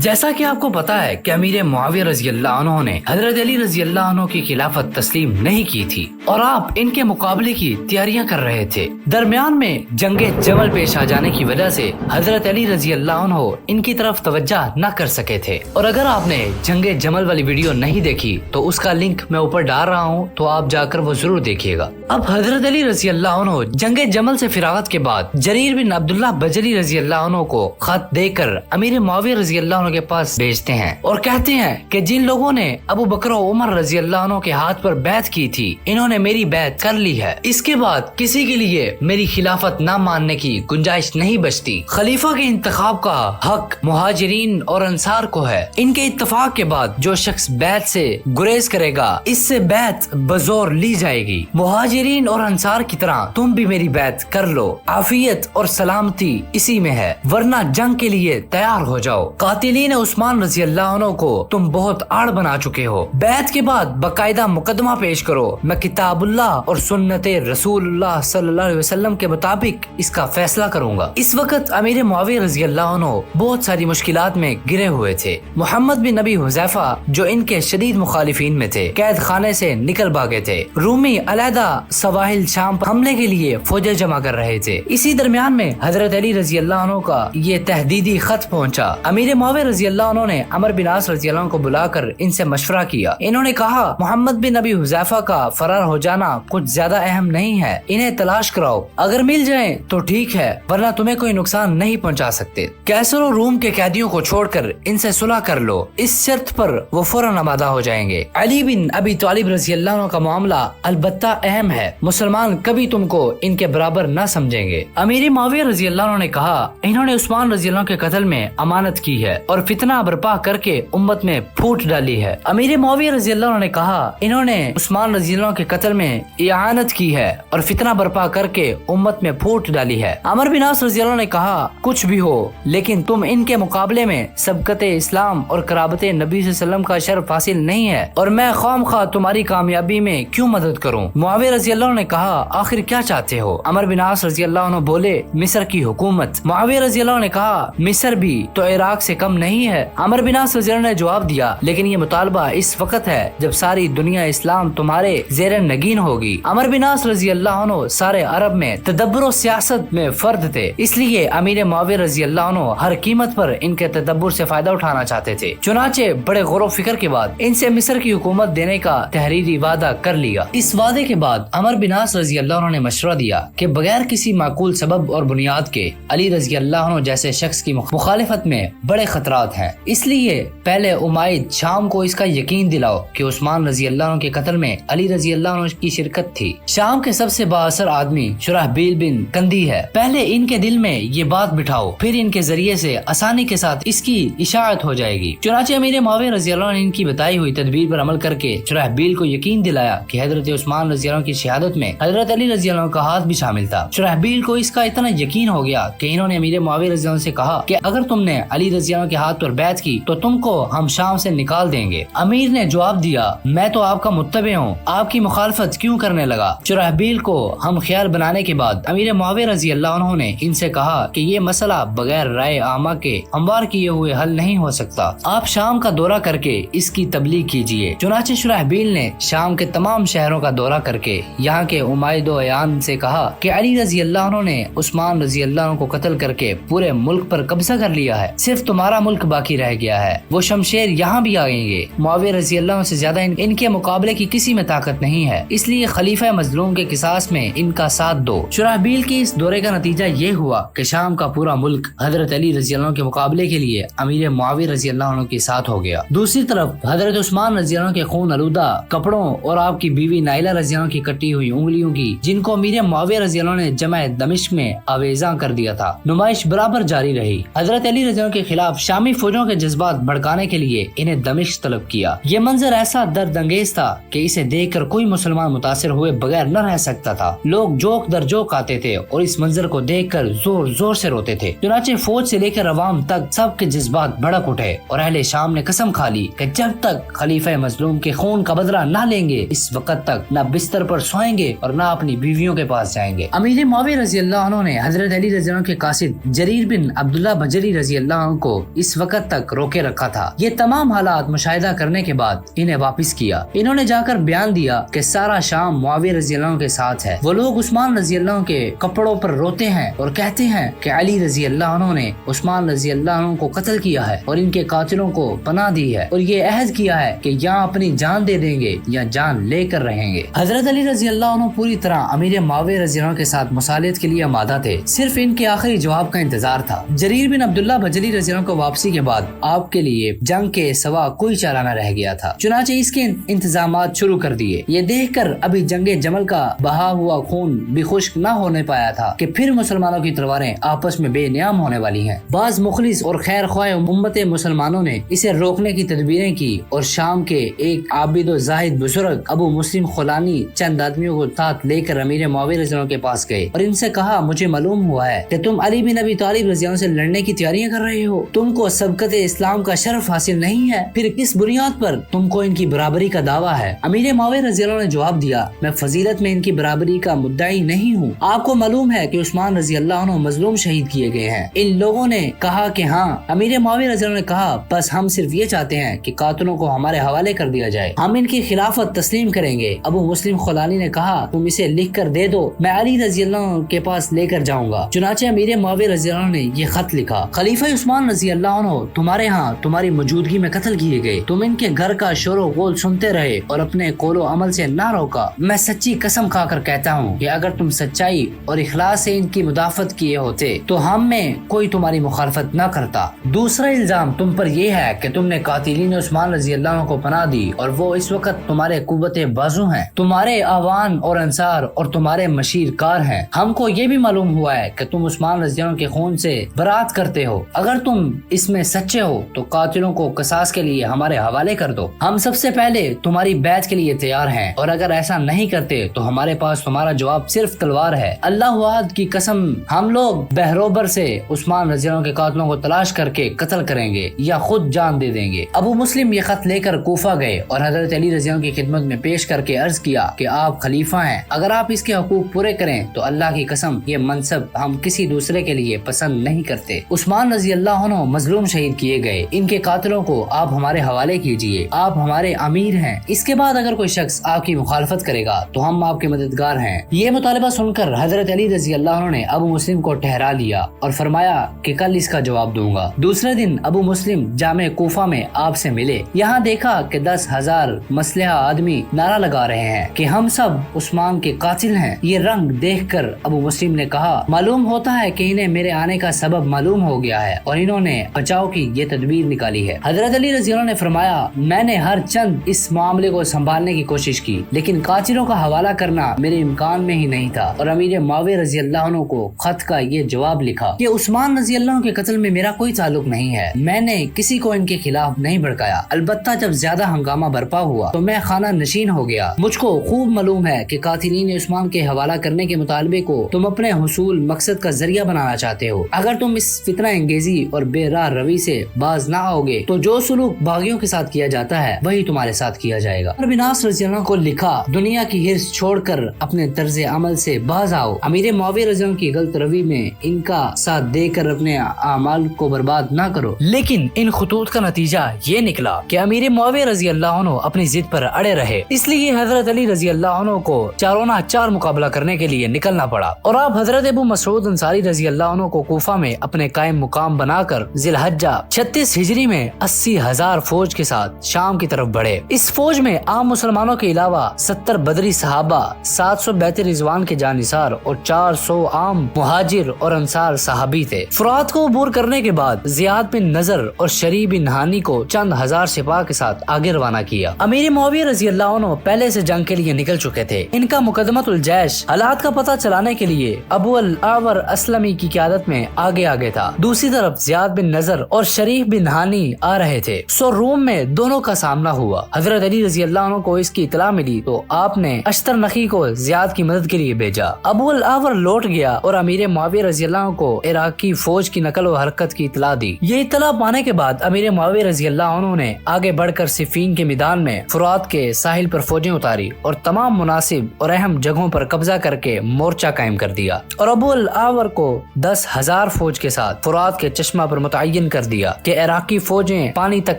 جیسا کہ آپ کو پتا ہے کہ امیر معاویہ رضی اللہ عنہ نے حضرت علی رضی اللہ عنہ کی خلافت تسلیم نہیں کی تھی اور آپ ان کے مقابلے کی تیاریاں کر رہے تھے۔ درمیان میں جنگ جمل پیش آ جانے کی وجہ سے حضرت علی رضی اللہ عنہ ان کی طرف توجہ نہ کر سکے تھے، اور اگر آپ نے جنگ جمل والی ویڈیو نہیں دیکھی تو اس کا لنک میں اوپر ڈال رہا ہوں، تو آپ جا کر وہ ضرور دیکھیے گا۔ اب حضرت علی رضی اللہ عنہ جنگ جمل سے فراغت کے بعد جریر بن عبداللہ بجلی رضی اللہ عنہ کو خط دے کر امیر معاویہ رضی اللہ عنہ کے پاس بھیجتے ہیں اور کہتے ہیں کہ جن لوگوں نے ابو بکر و عمر رضی اللہ عنہ کے ہاتھ پر بیعت کی تھی، انہوں نے میری بیعت کر لی ہے۔ اس کے بعد کسی کے لیے میری خلافت نہ ماننے کی گنجائش نہیں بچتی۔ خلیفہ کے انتخاب کا حق مہاجرین اور انصار کو ہے۔ ان کے اتفاق کے بعد جو شخص بیعت سے گریز کرے گا، اس سے بیعت بزور لی جائے گی۔ مہاجرین اور انصار کی طرح تم بھی میری بیعت کر لو، عافیت اور سلامتی اسی میں ہے، ورنہ جنگ کے لیے تیار ہو جاؤ۔ قاتلین عثمان رضی اللہ عنہ کو تم بہت آڑ بنا چکے ہو۔ بیعت کے بعد باقاعدہ مقدمہ پیش کرو، میں کتاب اللہ اور سنت رسول اللہ صلی اللہ علیہ وسلم کے مطابق اس کا فیصلہ کروں گا۔ اس وقت امیر معاویہ رضی اللہ عنہ بہت ساری مشکلات میں گرے ہوئے تھے۔ محمد بن نبی حذیفہ جو ان کے شدید مخالفین میں تھے، قید خانے سے نکل بھاگے تھے۔ رومی علیحدہ سواحل شام پر حملے کے لیے فوجیں جمع کر رہے تھے۔ اسی درمیان میں حضرت علی رضی اللہ عنہ کا یہ تحدیدی خط پہنچا۔ امیر معاویہ رضی اللہ عنہ نے عمرو بن عاص رضی اللہ عنہ کو بلا کر ان سے مشورہ کیا۔ انہوں نے کہا محمد بن نبی حذیفہ کا فرار ہو جانا کچھ زیادہ اہم نہیں ہے، انہیں تلاش کراؤ، اگر مل جائیں تو ٹھیک ہے، ورنہ تمہیں کوئی نقصان نہیں پہنچا سکتے۔ کیسر و روم کے قیدیوں کو چھوڑ کر ان سے صلح کر لو، اس شرط پر وہ فوراً آمادہ ہو جائیں گے۔ علی بن ابی طالب رضی اللہ عنہ کا معاملہ البتہ اہم ہے، مسلمان کبھی تم کو ان کے برابر نہ سمجھیں گے۔ امیر معاویہ رضی اللہ عنہ نے کہا انہوں نے عثمان رضی اللہ عنہ کے قتل میں امانت کی ہے اور فتنہ برپا کر کے امت میں پھوٹ ڈالی ہے۔ امیر معاویہ رضی اللہ عنہ نے کہا انہوں نے عثمان رضی اللہ عنہ کے قتل میں اعانت کی ہے اور فتنہ برپا کر کے امت میں پھوٹ ڈالی ہے۔ عمرو بن عاص رضی اللہ عنہ نے کہا کچھ بھی ہو، لیکن تم ان کے مقابلے میں سبقت اسلام اور قرابت نبی صلی اللہ علیہ وسلم کا شرف حاصل نہیں ہے، اور میں خواہ مخواہ تمہاری کامیابی میں کیوں مدد کروں۔ معاویہ رضی اللہ عنہ نے کہا آخر کیا چاہتے ہو؟ عمرو بن عاص رضی اللہ عنہ بولے مصر کی حکومت۔ معاویہ رضی اللہ عنہ نے کہا مصر بھی تو عراق سے کم نہیں ہے۔ عمرو بن عاص رضی اللہ عنہ نے جواب دیا لیکن یہ مطالبہ اس وقت ہے جب ساری دنیا اسلام تمہارے زیر نگین ہوگی۔ عمرو بن عاص رضی اللہ عنہ سارے عرب میں تدبر و سیاست میں فرد تھے، اس لیے امیر معاویہ رضی اللہ عنہ ہر قیمت پر ان کے تدبر سے فائدہ اٹھانا چاہتے تھے۔ چنانچہ بڑے غور و فکر کے بعد ان سے مصر کی حکومت دینے کا تحریری وعدہ کر لیا۔ اس وعدے کے بعد عمرو بن عاص رضی اللہ عنہ نے مشورہ دیا کہ بغیر کسی معقول سبب اور بنیاد کے علی رضی اللہ عنہ جیسے شخص کی مخالفت میں بڑے خطرات ہیں، اس لیے پہلے امائد شام کو اس کا یقین دلاؤ کہ عثمان رضی اللہ عنہ کے قتل میں علی رضی اللہ عنہ کی شرکت تھی۔ شام کے سب سے بااثر آدمی شرحبیل بن کندی ہے، پہلے ان کے دل میں یہ بات بٹھاؤ، پھر ان کے ذریعے سے آسانی کے ساتھ اس کی اشاعت ہو جائے گی۔ چنانچہ امیر معاویہ رضی اللہ عنہ نے ان کی بتائی ہوئی تدبیر پر عمل کر کے شرحبیل کو یقین دلایا کہ حضرت عثمان رضی اللہ عنہ کی شہادت میں حضرت علی رضی اللہ عنہ کا ہاتھ بھی شامل تھا۔ شرحبیل کو اس کا اتنا یقین ہو گیا کہ انہوں نے امیر معاویہ رضی اللہ عنہ سے کہا کہ اگر تم نے علی رضی اللہ عنہ کے ہاتھ پر بیعت کی تو تم کو ہم شام سے نکال دیں گے۔ امیر نے جواب دیا میں تو آپ کا متبع ہوں، آپ کی مخالفت کیوں کرنے لگا؟ شرحبیل کو ہم خیال بنانے کے بعد امیر معاویہ رضی اللہ عنہ نے ان سے کہا کہ یہ مسئلہ بغیر رائے عامہ کے ہموار کیے ہوئے حل نہیں ہو سکتا، آپ شام کا دورہ کر کے اس کی تبلیغ کیجیے۔ چنانچہ شرحبیل نے شام کے تمام شہروں کا دورہ کر کے یہاں کے امائد و ایان سے کہا کہ علی رضی اللہ عنہ نے عثمان رضی اللہ عنہ کو قتل کر کے پورے ملک پر قبضہ کر لیا ہے، صرف تمہارا ملک باقی رہ گیا ہے، وہ شمشیر یہاں بھی آئیں گے۔ معاویہ رضی اللہ عنہ سے زیادہ ان کے مقابلے کی کسی میں طاقت نہیں ہے، اس لیے خلیفہ مظلوم کے قصاص میں ان کا ساتھ دو۔ شرحبیل کی اس دورے کا نتیجہ یہ ہوا کہ شام کا پورا ملک حضرت علی رضی اللہ عنہ کے مقابلے کے لیے امیر معاویہ رضی اللہ عنہ کے ساتھ ہو گیا۔ دوسری طرف حضرت عثمان رضی اللہ عنہ کے خون آلودہ کپڑوں اور آپ کی بیوی نائلہ رضی اللہ عنہ کی کٹی ہوئی انگلیوں کی، جن کو امیر معاویہ رضی اللہ عنہ نے جمع دمشق میں آویزاں کر دیا تھا، نمائش برابر جاری رہی۔ حضرت علی رضی اللہ عنہ کے خلاف شامی فوجوں کے جذبات بھڑکانے کے لیے انہیں دمشق طلب کیا۔ یہ منظر ایسا درد انگیز تھا کہ اسے دیکھ کر کوئی مسلمان متاثر ہوئے بغیر نہ رہ سکتا تھا۔ لوگ جوک در جوک آتے تھے اور اس منظر کو دیکھ کر زور زور سے روتے تھے۔ چنانچہ فوج سے لے کر عوام تک سب کے جذبات بھڑک اٹھے اور اہل شام نے قسم کھا لی کہ جب تک خلیفہ مظلوم کے خون کا بدلہ نہ لیں گے اس وقت تک نہ بستر پر سوئیں گے اور نہ اپنی بیویوں کے پاس جائیں گے۔ امیر معاویہ رضی اللہ عنہ نے حضرت علی رضی اللہ عنہ کے قاصد جریر بن عبداللہ بجلی رضی اللہ عنہ کو اس इस वक्त तक रोके रखा था। ये तमाम हालात मुशाहिदा करने के बाद इन्हें वापस किया। इन्होंने जाकर बयान दिया कि सारा शाम मुआविया रज़ी अल्लाह के साथ है। वो लोग उस्मान रज़ी अल्लाह के कपड़ों पर रोते हैं और कहते हैं कि अली रज़ी अल्लाह ने उस्मान रज़ी अल्लाह को कत्ल किया है और इनके कातिलों को पनाह दी है और ये अहद किया है कि या अपनी जान दे देंगे या जान लेकर रहेंगे। हजरत अली रज़ी अल्लाह पूरी तरह अमीर मुआविया रज़ी अल्लाह के साथ मुसालियत के लिए आमादा थे। सिर्फ इनके आखिरी जवाब का इंतजार था। जरीर बिन अब्दुल्ला बजली रज़ी अल्लाह को वापसी के बाद आपके लिए जंग के सवा कोई चारा न रह गया था। चुनाचे इसके इंतजामात शुरू कर दिए। ये देखकर अभी जंगे जमल का बहा हुआ खून भी खुश्क न होने पाया था कि फिर मुसलमानों की तलवारें आपस में बेनियाम होने वाली हैं। बाज मुखलिस और खैर ख्वाह उम्मत मुसलमानों ने इसे रोकने की तदबीरें की और शाम के एक आबिद और जाहिद बुजुर्ग अबू मुस्लिम खुलानी चंद आदमियों को साथ लेकर अमीर मुआविया रज़ी अल्लाह के पास गए और इनसे कहा, मुझे मालूम हुआ है कि तुम अली बिन अबी तालिब रज़ी अल्लाह से लड़ने की तैयारियां कर रहे हो। तुमको सबकत इस्लाम का शरफ हासिल नहीं है, फिर किस बुनियाद पर तुमको इनकी बराबरी का दावा है? अमीर मुआविया रज़ी अल्लाह ने जवाब दिया, मैं फजीलत में इनकी बराबरी का मुद्दाई नहीं हूँ। आपको मालूम है कि उस्मान रज़ी अल्लाह अन्हु मजलूम शहीद किए गए हैं। इन लोगों ने कहा कि हाँ। अमीर मुआविया रज़ी अल्लाह ने कहा, बस हम सिर्फ ये चाहते हैं कि कातिलों को हमारे हवाले कर दिया जाए, हम इनकी खिलाफत तस्लीम करेंगे। अबू मुस्लिम खुलानी ने कहा, तुम इसे लिख कर दे दो, मैं अली रज़ी अल्लाह के पास लेकर जाऊंगा। चुनाचे अमीर मुआविया रज़ी अल्लाह ने ये खत लिखा, खलीफा उस्मान रज़ी अल्लाह अन्हु तुम्हारे यहाँ तुम्हारी मौजूदगी में कत्ल किए गए। तुम इनके घर का शोरो गोल सुनते रहे और अपने कोलो अमल से ना रोका। मैं सच्ची कसम खाकर कहता हूँ कि अगर तुम सच्चाई और इखलास से इनकी मुदाफत किए होते तो हम में कोई तुम्हारी मुखालफत न करता। दूसरा इल्जाम तुम पर यह है कि तुमने कातिलीन उस्मान रज़ी अल्लाह को पनाह दी और वो इस वक्त तुम्हारे कुव्वते बाजू हैं, तुम्हारे आवान और अंसार और तुम्हारे मशीर कार हैं। हमको ये भी मालूम हुआ है कि तुम उस्मान रज़ी अल्लाह के खून से बरात करते हो। अगर तुम इसमें सच्चे हो तो कातिलों को कसास के लिए हमारे हवाले कर दो। हम सबसे पहले तुम्हारी बैत के लिए तैयार हैं और अगर ऐसा नहीं करते तो हमारे पास तुम्हारा जवाब सिर्फ तलवार है। अल्लाह वाद की कसम, हम लोग बहरोबर से उस्मान रज़ी अल्लाह के कातिलों को तलाश करके कत्ल करेंगे या खुद जान दे देंगे। अबू मुस्लिम ये खत लेकर कूफा गए और हजरत अली रज़ी अल्लाह की खिदमत में पेश करके अर्ज किया कि आप खलीफा हैं, अगर आप इसके हकूक पूरे करें तो अल्लाह की कसम ये मनसब हम किसी दूसरे के लिए पसंद नहीं करते। उस्मान रज़ी अल्लाह अन्हु मजलूम शहीद किए गए, इनके कातिलों को आप हमारे हवाले कीजिए, आप हमारे अमीर हैं। इसके बाद अगर कोई शख्स आपकी मुखालफत करेगा तो हम आपके मददगार हैं। ये मुतालिबा सुनकर हजरत अली रज़ी अल्लाह अन्हु ने अबू मुस्लिम को ठहरा लिया और फरमाया कि कल इसका जवाब दूंगा। दूसरे दिन अबू मुस्लिम जामे कूफा में आपसे मिले। यहाँ देखा कि 10,000 मसलहा आदमी नारा लगा रहे हैं कि हम सब उस्मान के कातिल हैं। ये रंग देखकर अबू मुस्लिम ने कहा, मालूम होता है कि इन्हें मेरे आने का सबब मालूम हो गया है और इन्होंने बचाव की ये तदबीर निकाली है। हजरत अली रज़ी अल्लाह ने फरमाया, मैंने हर चंद इस मामले को संभालने की कोशिश की लेकिन कातिलों का हवाला करना मेरे इम्कान में ही नहीं था और अमीर मुआविया रज़ी अल्लाह अन्हु को खत का ये जवाब लिखा कि उस्मान रज़ी अल्लाह के कत्ल में मेरा कोई ताल्लुक नहीं है, मैंने किसी को इनके खिलाफ नहीं भड़काया। अलबत्ता जब ज्यादा हंगामा बरपा हुआ तो मैं खाना नशीन हो गया। मुझको खूब मालूम है कि कातिलीन उस्मान के हवाला करने के मुतालबे को तुम अपने हुसूल मकसद का जरिया बनाना चाहते हो। अगर तुम इस फितना अंगेजी और बेराह रवि से बाज ना आओगे तो जो सुलूक बागियों के साथ किया जाता है वही तुम्हारे साथ किया जाएगा। बिनास रज़ी अल्लाह को लिखा, दुनिया की हिर्स छोड़कर अपने तर्ज अमल से बाज आओ। अमीर मुआविया रज़ी अल्लाह की गलत रवि में इनका साथ देकर अपने आमाल को बर्बाद ना करो। लेकिन इन खुतूत का नतीजा ये निकला कि अमीर मुआविया रज़ी अल्लाह अन्हु अपनी जिद पर अड़े रहे। इसलिए हजरत अली रज़ी अल्लाह अन्हु को चारोना चार मुकाबला करने के लिए निकलना पड़ा और आप हजरत अबू मसऊद अंसारी रज़ी अल्लाह अन्हु को कूफा में अपने कायम मुकाम बनाकर जिलहज्जा 36 हिजरी में 80,000 फौज के साथ शाम की तरफ बढ़े। इस फौज में आम मुसलमानों के अलावा 70 बदरी सहाबा, 700 बैत रिजवान के जानिसार और 400 आम मुहाजिर और अंसार सहाबी थे। फुरात को अबूर करने के बाद जियाद बिन नजर और शरी बिन हानी को चंद हजार सिपाह के साथ आगे रवाना किया। अमीर मुआविया रज़ी अल्लाह अन्हु पहले से जंग के लिए निकल चुके थे। इनका मुकदमतुल जैश हालात का पता चलाने के लिए अबू अल आवर असलमी की क़यादत में आगे आगे था। दूसरी तरफ जियाद बिन नजर और शरीफ बिन हानी आ रहे थे। सो रूम में दोनों का सामना हुआ। हजरत अली रज़ी अल्लाह अन्हु को इसकी इतला मिली तो आपने अश्तर नखी को जियाद की मदद के लिए भेजा। अबू अल आवर लौट गया और अमीर मुआविया रज़ी अल्लाह अन्हु को इराकी फौज की नकल व हरकत की इतला दी। ये इतला पाने के बाद अमीर मुआविया रज़ी अल्लाह अन्हु ने आगे बढ़कर सिफीन के मैदान में फुरात के साहिल पर फौजें उतारी और तमाम मुनासिब और अहम जगहों पर कब्जा करके मोर्चा कायम कर दिया और अबू अल आवर को 10,000 फौज के साथ फुरात के चश्मा पर मुतय्यन मुमकिन कर दिया कि इराकी फौजें पानी तक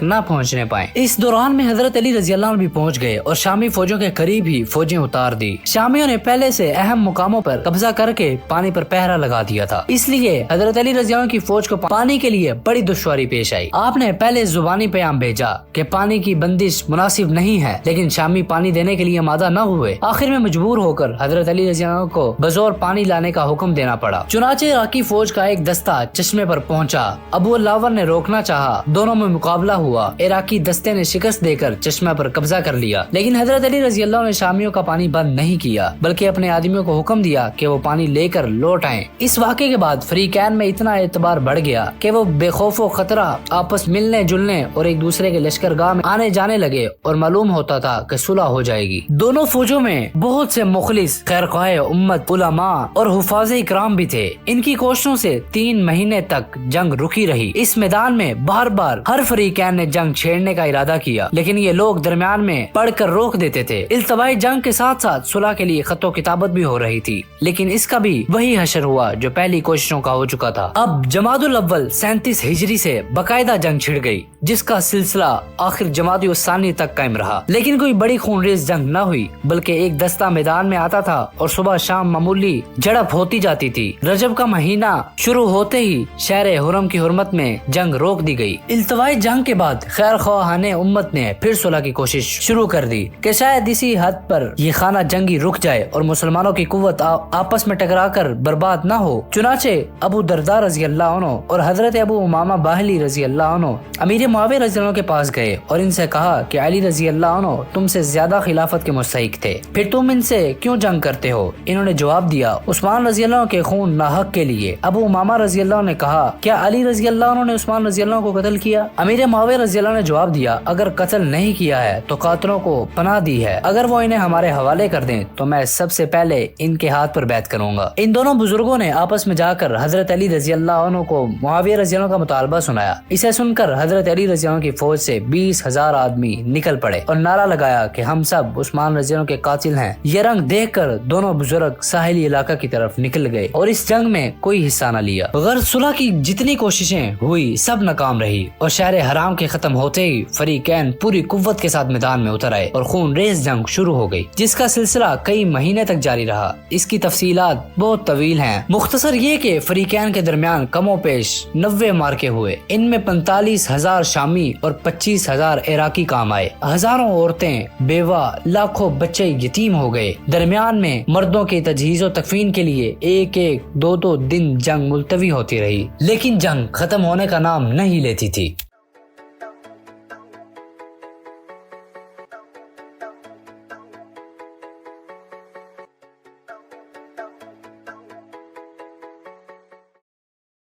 न पहुंचने पाएं। इस दौरान में हजरत अली रजी अल्लाह अन्हु भी पहुंच गए और शामी फौजों के करीब ही फौजें उतार दी। शामियों ने पहले से अहम मुकामों पर कब्जा करके पानी पर पहरा लगा दिया था, इसलिए हजरत अली रजी अल्लाह अन्हु की फौज को पानी के लिए बड़ी दुश्वारी पेश आई। आपने पहले जुबानी पैगाम भेजा कि पानी की बंदिश मुनासिब नहीं है, लेकिन शामी पानी देने के लिए आमादा न हुए। आखिर में मजबूर होकर हजरत अली रजी अल्लाह अन्हु को बजौर पानी लाने का हुक्म देना पड़ा। चुनाचे इराकी फौज का एक दस्ता चश्मे पर पहुंचा। अबू लावर ने रोकना चाहा, दोनों में मुकाबला हुआ। इराकी दस्ते ने शिकस्त देकर चश्मे पर कब्जा कर लिया, लेकिन हजरत अली रजी अल्लाह ने शामियों का पानी बंद नहीं किया, बल्कि अपने आदमियों को हुक्म दिया कि वो पानी लेकर लौट आएं। इस वाक़े के बाद फरीकैन में इतना एतबार बढ़ गया कि वो बेखौफ खतरा आपस मिलने जुलने और एक दूसरे के लश्करगाह में आने जाने लगे और मालूम होता था कि सुलह हो जाएगी। दोनों फौजों में बहुत से मुखलिस खैरख्वाह उम्मत, उलमा और हुफाज़े इकराम भी थे। इनकी कोशिशों से 3 महीने तक जंग रुकी रही। इस मैदान में बार बार हर फरीकैन ने जंग छेड़ने का इरादा किया, लेकिन ये लोग दरमियान में पढ़कर रोक देते थे। इल्तवाई जंग के साथ साथ सुलह के लिए खतो किताबत भी हो रही थी, लेकिन इसका भी वही हशर हुआ जो पहली कोशिशों का हो चुका था। अब जमादुल अव्वल 37 हिजरी से बाकायदा जंग छिड़ गई, जिसका सिलसिला आखिर जमादुल सानी तक कायम रहा, लेकिन कोई बड़ी खूनरेज जंग न हुई, बल्कि एक दस्ता मैदान में आता था और सुबह शाम मामूली झड़प होती जाती थी। रजब का महीना शुरू होते ही शहर हुरम की हुर्मत में जंग रोक दी गई। इल्तवाई जंग के बाद खैर ख्वाहाने उम्मत ने फिर सुलह की कोशिश शुरू कर दी कि शायद इसी हद पर ये खाना जंगी रुक जाए और मुसलमानों की कुव्वत आपस में टकराकर बर्बाद न हो। चुनाचे अबू दरदा रजी अल्लाह अन्हु और हजरत अबू उमामा बाहिली रजी अल्लाह अन्हु अमीर मुआविया रजी अल्लाह अन्हु के पास गए और इनसे कहा कि अली रजी अल्लाह अन्हु तुमसे ज्यादा खिलाफत के मुस्तहिक थे, फिर तुम इनसे क्यों जंग करते हो? इन्होंने जवाब दिया, उस्मान रजी अल्लाह के खून नाहक के लिए। अबू उमामा रजी अल्लाह ने कहा, क्या अली रजी अल्लाह ने उस्मान रजी अल्लाह को कत्ल किया? अमीर मुआविया रजी अल्लाह ने जवाब दिया, अगर कत्ल नहीं किया है तो कातिलों को पनाह दी है, अगर वो इन्हें हमारे हवाले कर दें तो मैं सबसे पहले इनके हाथ पर बैत करूंगा। इन दोनों बुजुर्गों ने आपस में जाकर हजरत अली रजी अल्लाह अन्हु को मुआविया रजी अल्लाह का मुतालबा सुनाया। इसे सुनकर हजरत अली रजी अल्लाह की फौज से 20,000 आदमी निकल पड़े और नारा लगाया कि हम सब उस्मान रजी अल्लाह के कातिल हैं। ये रंग देखकर दोनों बुजुर्ग साहिली इलाका की तरफ निकल गए और इस जंग में कोई हिस्सा न लिया। गर्ज सुलह की जितनी कोशिशें हुई सब नाकाम रही और शहर हराम के खत्म होते ही फरीकैन पूरी कुव्वत के साथ मैदान में उतर आए और खून रेज जंग शुरू हो गई, जिसका सिलसिला कई महीने तक जारी रहा। इसकी तफसीलात बहुत तवील हैं। मुख्तसर ये कि फरीकैन के दरमियान कमो पेश 90 मार्के हुए, इनमें 45,000 शामी और 25,000 इराकी काम आए। हजारों औरतें, बेवा, लाखों बच्चे यतीम हो गए। दरमियान में मर्दों की तजहीज़ और तकफीन के लिए 1-1, 2-2 दिन जंग मुलतवी होती रही, लेकिन जंग खत्म होने का नाम नहीं लेती थी।